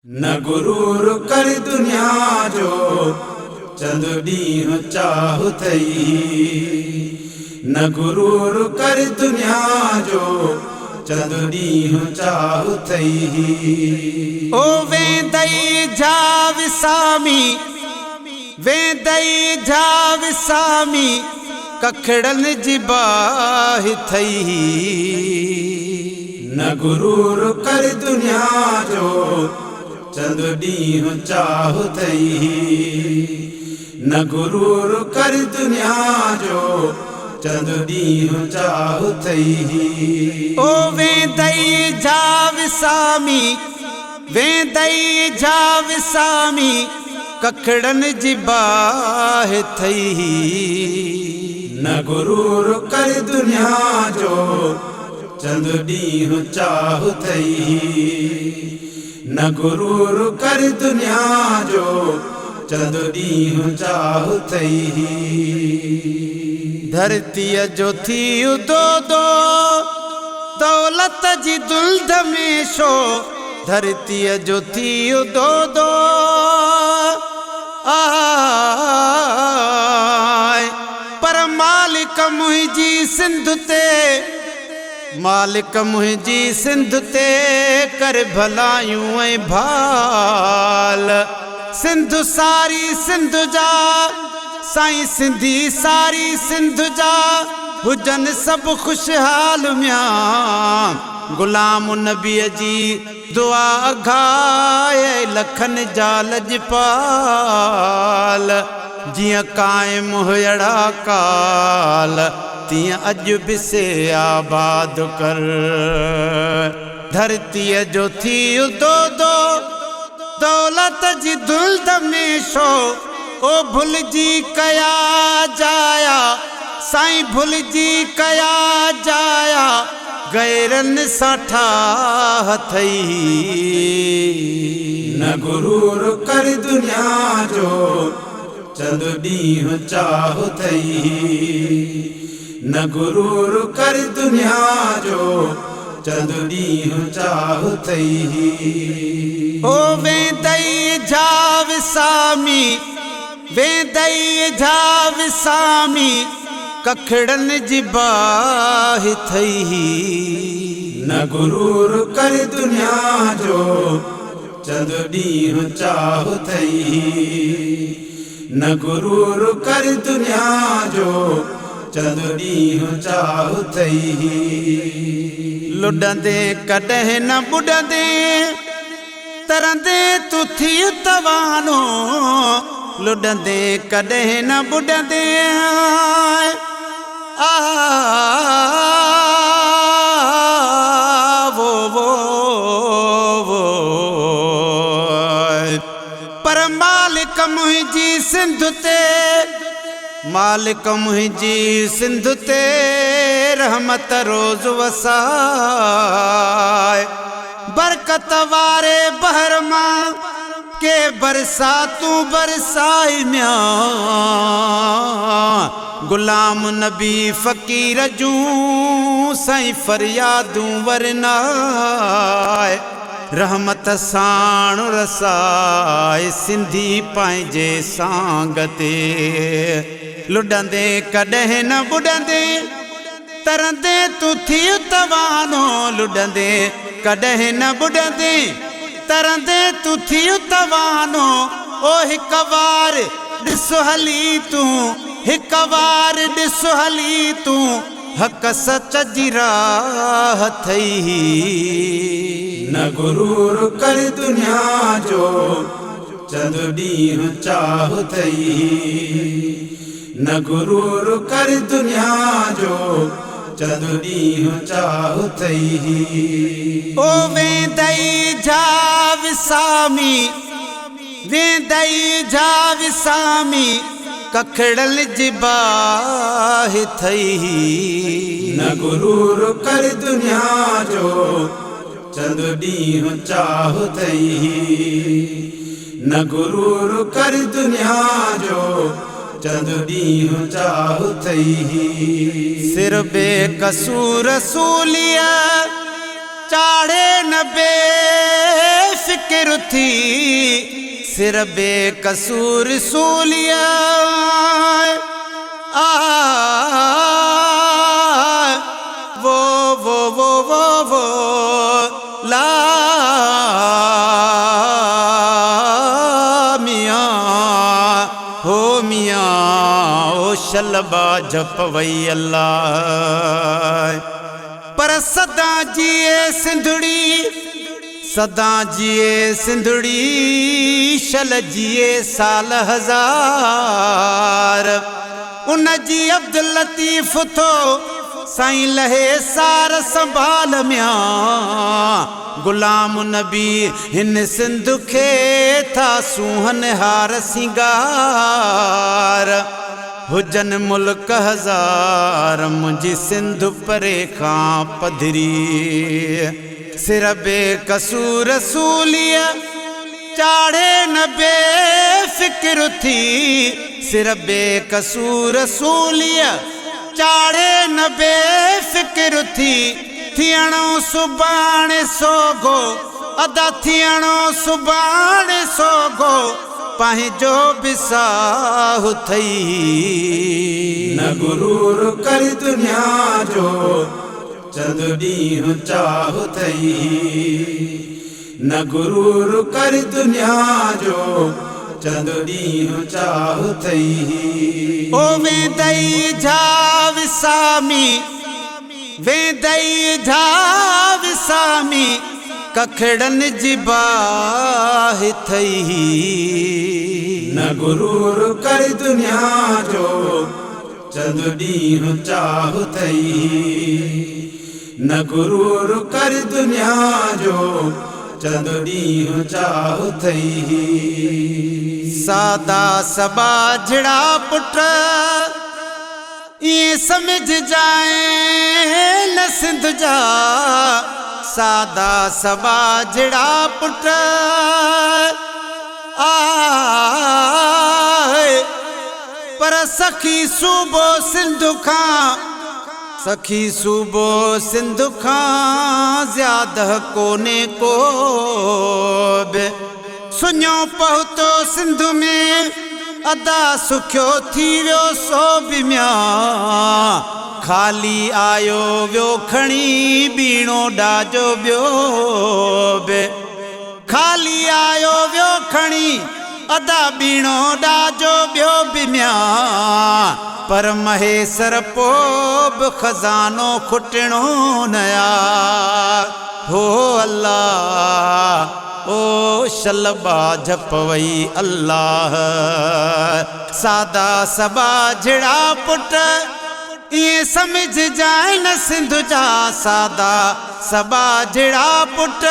न गुरूर कर दुनिया जो चंद ॾींहुं चाहु थई। न गुरूर कर दुनिया जो चंद ॾींहुं चाहु थई। ओ वेंदई जा विसामी, वेंदई जा विसामी, कखड़न जी बाहि थई। न गुरूर कर दुनिया जो चंद ॾींहुं चाहु थई। न गुरूर कर दुनिया जो चंद ॾींहुं चाहु थई। ओ वेंदई जा विसामी, वेंदई जा विसामी, कखड़न जी बाहि थई। न गुरूर कर दुनिया जो चंद ॾींहुं चाहु थई। न गुरूर कर दुनिया जो चंद ॾींहुं चाहु थई। धरतीअ जो थी उदो दो दौलत जी दुल्द में शो। धरतीअ जो थी उदो दो आय, पर मालिक मुंहिंजी सिंध ते, मालिक मुंहिंजी सिंध ते कर भलायूं ऐं भाल। सिंध सारी सिंध जा साईं सिंधी सारी सिंध जा हुजन सब खुशहाल म्यां। गुलाम नबीअ जी दुआ घाए लखन जा लजपाल। जियां कायम हुयड़ा काल तियां अज भी से आबाद कर। धरतीअ जो थी उदो दो दौलत जी दुल्द में शो। ओ भुलजी कया जाया साईं, भुलजी कया जाया गैरन सां ठाह थई। न गुरूर कर दुनिया जो चंद ॾींहुं चाहु थई। न गुरूर कर दुनिया जो चंद ॾींहुं चाहु थई। ओ वेंदई जा विसामी, वेंदई जा विसामी, कखड़न जी बाहि थई। न गुरूर कर दुनिया जो चंद ॾींहुं चाहु थई। न गुरूर कर दुनिया जो चंद ॾींहुं चाहु थई। लुडंदे कॾहिं न बुडंदे, तरंदे तू थी तवानो। लुडंदे कॾहिं न बुडंदे आ वो पर मालिक मुंहिंजी सिंध ते, मालिक मुंहिंजी सिंध ते रहमत रोज़ वसाए। बरकत वारे बहर मां के बरसातूं बरसाई म्यां। गुलाम नबी फ़कीर जूं साईं फरियादूं वरनाए। रहमत साण रसाए सिंधी पंहिंजे सांग ते। लुडंदे कॾहिं न बुडंदे, तरंदे तू थी तवानो। लुडंदे कॾहिं न बुडंदे, तरंदे तू थी तवानो। ओ हिक बार ॾिस हली तूं, हिक बार ॾिस हली तूं, हक़ सच जी राह थई। न गुरूर कर दुनिया जो चंद ॾींहुं चाहु थई। न गुरूर कर दुनिया जो चंद ॾींहुं चाहु थई। ओ वेंदई जा विसामी, वेंदई जा विसामी, कखड़न जी बाहि थई। न गुरूर कर दुनिया जो चंद ॾींहुं चाहु थई। न गुरूर कर दुनिया जो चंद ॾींहुं चाहु थई। सिर बेकसूर रसूलिया चाढ़े न बेफिक्र थी सिर बेकसूर सूलिया वो ला मियाँ हो मियाँ ओ शलबा जपवई अल्लाह पर सदा जिए सिंधुड़ी सदा जिए सिंधुड़ी शल जिए साल हजार उन जी अब्दुल लतीफ थो साईं लहे सार संभाल म्या गुलाम नबी हिन सिंध खे था सूहन हार सिंगार हुजन मुल्क हजार मुंहिंजी सिंध परे खां पधरी सिर बेकसूर सूलिया चाढ़े न बेफिक्र थी सिर बेकसूर सूलिया चाढ़े न बेफिक्र थी थियणो सुभाणे सोगो अदा थियणो सुभाणे सोगो पंहिंजो बिसाहु थई न गुरूर कर दुनिया जो चंद ॾींहुं चाहु थई न गुरूर कर दुनिया जो चंद ॾींहुं चाहु थई ओ वेंदई झा विसामी वेंदई झा विसामी कखड़न जी बाह थई न गुरूर कर दुनिया जो चंद ॾींहुं चाहु थई न गुरूर कर दुनिया जो चंद ॾींहुं चाहु थई सादा सबा जड़ा पुट ये समझ जाए न सिंध जा सादा सबा जड़ा पुट आए पर सखी सूबो सिंध खां सखी सूबो सिंध खां ज्यादा कोने को बे सुञो पहुतो सिंध में अदा सुखियो थी वियो सो बि म्या खाली आयो वियो खणी बीणो डाजो बियो बे खाली आयो वियो खणी अदा बीणो डाजो बियो बि म्या पर महेसर पोब खजानो खुटणो नया हो अल्लाह ओ शलबा जपवई अल्लाह सादा सबा जड़ा पुट ये समझ जाए न सिंध जा सादा सबा जड़ा पुट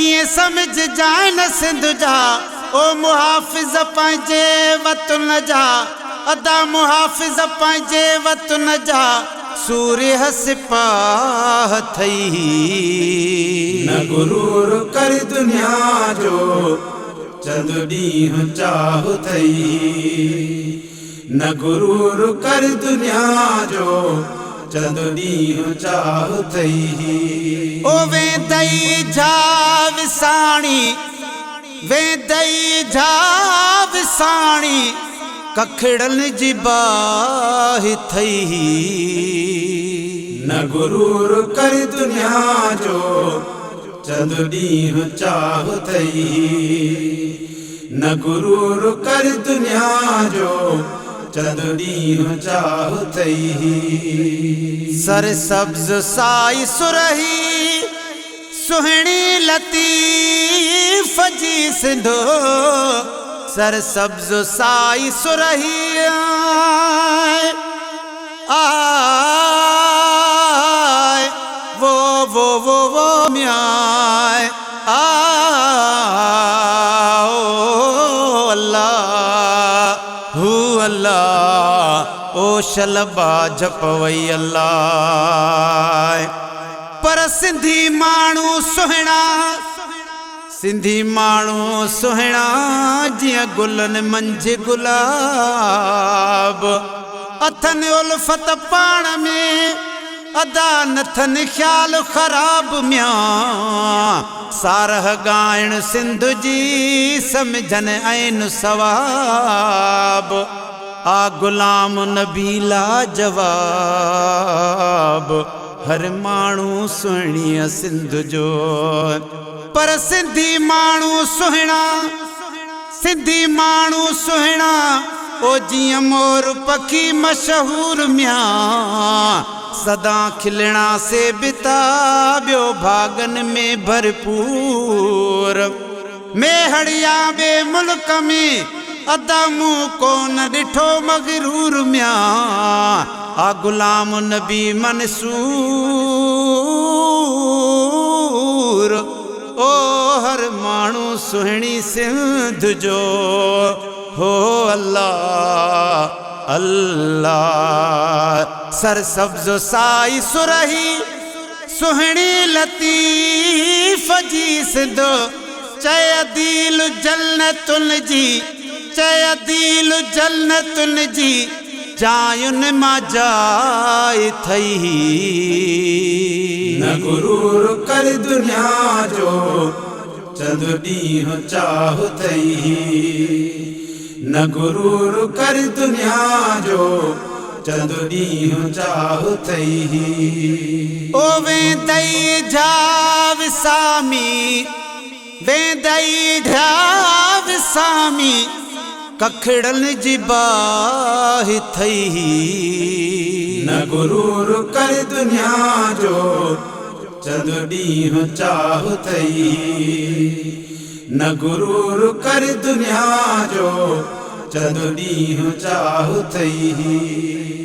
ये समझ जाए न सिंध जा ओ मुहाफिज पंहिंजे वतन जा अदा मुहाफिज पंहिंजे वतन जा सूर्य सिपाह थई न गुरूर कर दुनिया जो चंद ॾींहुं चाहु थई न गुरूर कर दुनिया जो चंद ॾींहुं चाहु थई ओ वेंदई झा विसाणी वेंदई झा विसाणी कखड़न जी बाह थई न गुरूर कर दुनिया जो चंद ॾींहुं चाहु थई न गुरूर कर दुनिया जो चंद ॾींहुं चाहु थई सर सब्ज साई सुरही सुहिणी लतीफ जी सिंधो सर सब्ज साई सुरही आए वो म्याय ओ अल्लाह हू अल्लाह ओ शलबा जपवई अल्लाह पर सिंधी माण्हू सुहिणा जियां गुलनि मंझि गुलाब अथनि उल्फत पाण में अदा नथन ख्याल ख़राब म्या सारह गायण सिंध जी समझन ऐन सवाब आ गुलाम नबी ला जवाब हर माण्हू सुहिणी सिंध जो पर सिंधी माण्हू सुहिणा सिंधी माण्हू सुहिणा ओ जियां मोर पखी मशहूर म्या सदा खिलना से बिताब्यो भागन में भरपूर मेहड़िया बे मुल्क में अदामू को न ॾिठो मगरूर म्या आ गुलाम नबी मंसूर ओ हर माण्हू सुहिणी सिंध जो हो अल्लाह अल्लाह सरसब्ज साई सुरही सुहिणी लतीफ़ जी सिंध चय दिल जन्नतुन जी चय दिल जन्नतुन जी जायुन मां जाय थई न गुरूर कर दुनिया जो चंद ॾींहुं चाह थई न गुरूर कर दुनिया जो चंद ॾींहुं चाह थई ओ वेंदई झाव सामी वेंदई झाव सामी कखड़न जी बाह थई न गुरूर कर दुनिया जो चंद ॾींहुं चाह थई न गुरूर कर दुनिया जो चंद ॾींहुं चाह थई